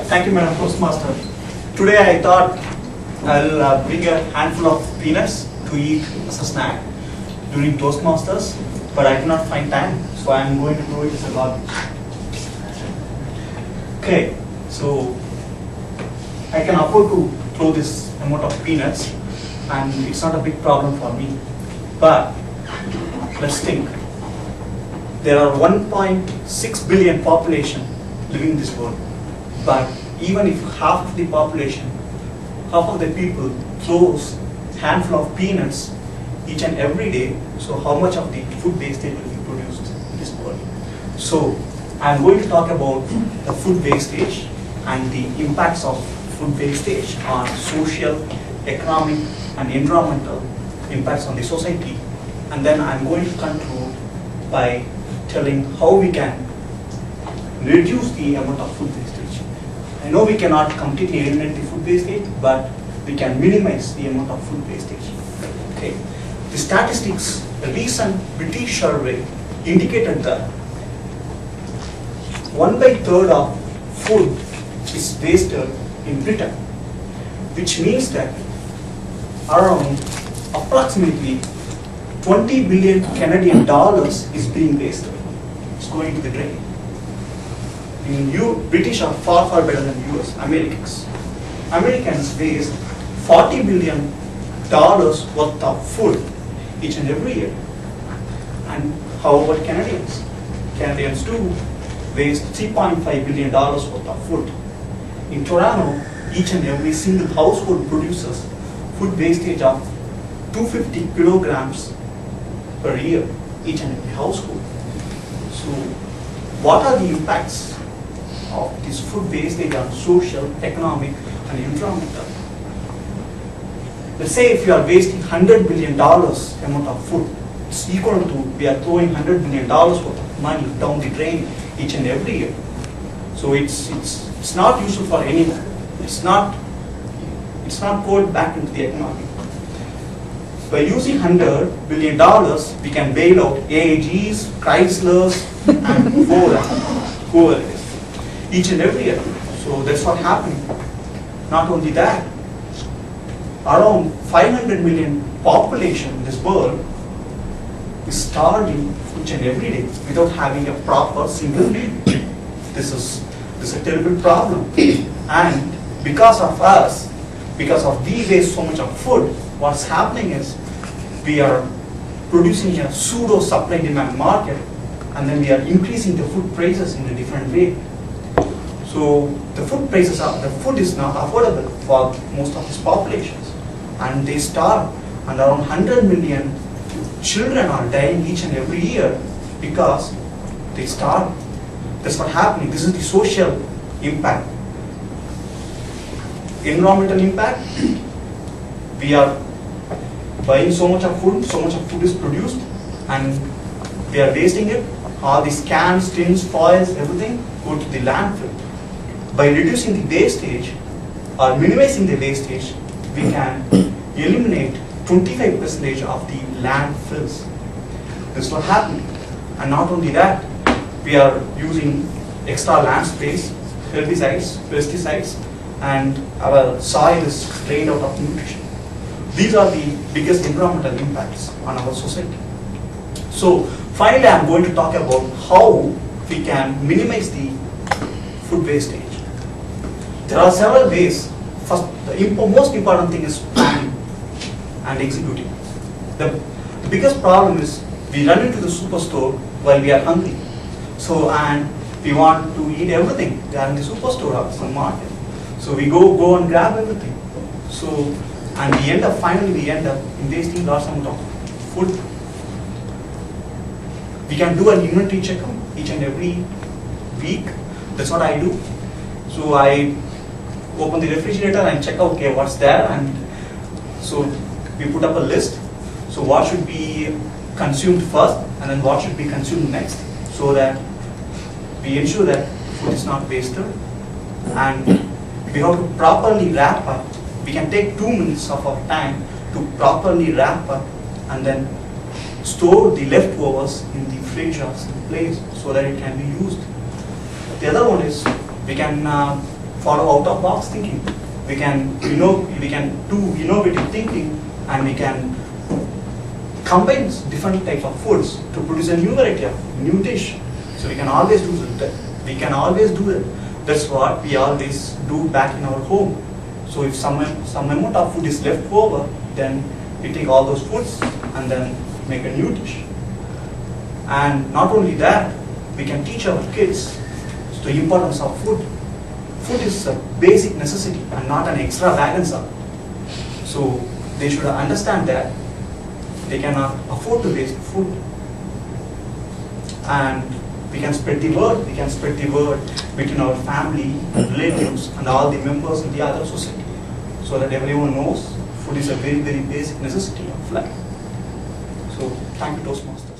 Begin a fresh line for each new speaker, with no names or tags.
Thank you, Madam Toastmaster. Today I thought I'll bring a handful of peanuts to eat as a snack during Toastmasters, but I cannot find time, so I'm going to throw it as a garbage. Okay, so I can afford to throw this amount of peanuts, and it's not a big problem for me. But let's think. There are 1.6 billion population living in this world. But even if half of the population, half of the people throws handful of peanuts each and every day, so how much of the food wastage will be produced in this world? So I'm going to talk about the food wastage and the impacts of food wastage on social, economic and environmental impacts on the society. And then I'm going to conclude by telling how we can reduce the amount of food wastage. I know we cannot completely eliminate the food wastage, but we can minimize the amount of food wastage. Okay. The statistics, a recent British survey indicated that 1/3 of food is wasted in Britain, which means that around approximately 20 billion Canadian dollars is being wasted. It's going to the drain. British are far better than US, Americans. Americans waste $40 billion worth of food each and every year. And how about Canadians? Canadians too waste $3.5 billion worth of food. In Toronto, each and every single household produces food wastage of 250 kilograms per year, each and every household. So what are the impacts of this food wastage on social, economic and environmental? Let's say if you are wasting $100 billion amount of food, it's equal to we are throwing $100 billion worth of money down the drain each and every year. So it's not useful for anyone. It's not poured back into the economy. By using $100 billion, we can bail out AIGs, Chryslers, and Ford, whoever it is, each and every year. So that's what happened. Not only that, around 500 million population in this world is starving each and every day without having a proper single meal. This is a terrible problem. And because of us, because of we waste so much of food, what's happening is we are producing a pseudo supply demand market, and then we are increasing the food prices in a different way. So the food is not affordable for most of these populations, and they starve, and around 100 million children are dying each and every year because they starve. That's what's happening. This is the social impact. Environmental impact, we are buying so much of food is produced, and we are wasting it. All these cans, tins, foils, everything go to the landfill. By reducing the wastage or minimizing the wastage, we can eliminate 25% of the landfills. This is what happened. And not only that, we are using extra land space, herbicides, pesticides, and our soil is drained out of nutrition. These are the biggest environmental impacts on our society. So finally, I'm going to talk about how we can minimize the food wastage. There are several ways. First, the most important thing is planning and executing. The biggest problem is we run into the superstore while we are hungry. So, and we want to eat everything. They are in the superstore or some market. So we go and grab everything. So, and finally we end up in wasting large amount of food. We can do an inventory checkup each and every week. That's what I do. So I open the refrigerator and check out, okay, what's there, and so we put up a list. So what should be consumed first, and then what should be consumed next, so that we ensure that food is not wasted. And we have to properly wrap up. We can take 2 minutes of our time to properly wrap up and then store the leftovers in the fridge or some place so that it can be used. The other one is we can follow out of box thinking. We can, we can do innovative thinking, and we can combine different types of foods to produce a new variety of new dish. So we can always do that. We can always do it. That's what we always do back in our home. So if some amount of food is left over, then we take all those foods and then make a new dish. And not only that, we can teach our kids the importance of food. Food is a basic necessity and not an extravaganza. So they should understand that they cannot afford to waste food. And we can spread the word. We can spread the word between our family, relatives, and all the members in the other society, so that everyone knows food is a very, very basic necessity of life. So thank you, Toastmasters.